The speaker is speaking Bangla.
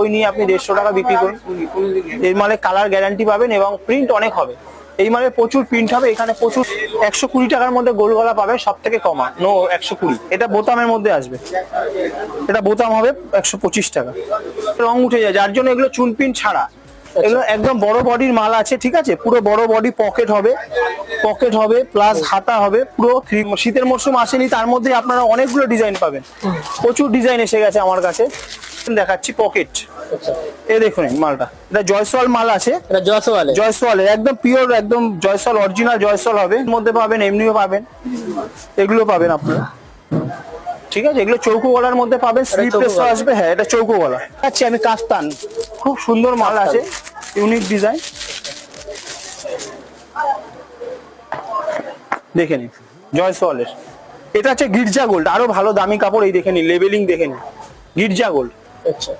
ওই নিয়ে আপনি 150 টাকা বিক্রি করুন। এই মালে কালার গ্যারান্টি পাবেন এবং প্রিন্ট অনেক হবে। এই মালে প্রচুর প্রিন্ট হবে। এখানে প্রচুর 120 টাকার মধ্যে গোল গলা পাবে, সব থেকে কমা নো 120। এটা বোতামের মধ্যে আসবে, এটা বোতাম হবে 125 টাকা। রং উঠে যায়, যার জন্য এগুলো চুন প্রিন্ট ছাড়া। এগুলো একদম বড় বডির মাল আছে, ঠিক আছে, পুরো বড় বডি, পকেট হবে প্লাস হাতা হবে পুরো। শীতের মরশুম আসেনি, তার মধ্যে আপনারা অনেকগুলো ডিজাইন পাবেন, প্রচুর ডিজাইন এসে গেছে আমার কাছে। দেখাচ্ছি পকেট, এই দেখুন মালটা, এটা জয়সওয়াল মাল আছে, এটা জয়সওয়ালের একদম পিওর, একদম জয়সওয়াল, অরিজিনাল জয়সওয়াল হবে। এর মধ্যে পাবেন, এমনিও পাবেন, এগুলো পাবেন আপনারা, ঠিক আছে। এগুলো চৌকো গলার মধ্যে পাবেন, স্লিভলেস আসবে। হ্যাঁ, এটা চৌকো গলা। আচ্ছা, আমি কাফতান, খুব সুন্দর মাল আছে, ইউনিক ডিজাইন, দেখে নিন জয়সওয়ালের। এটা হচ্ছে গির্জা গোল্ড, আরো ভালো দামি কাপড়। এই দেখে নিন, লেবেলিং দেখে নিন, গির্জা গোল্ড। আচ্ছা,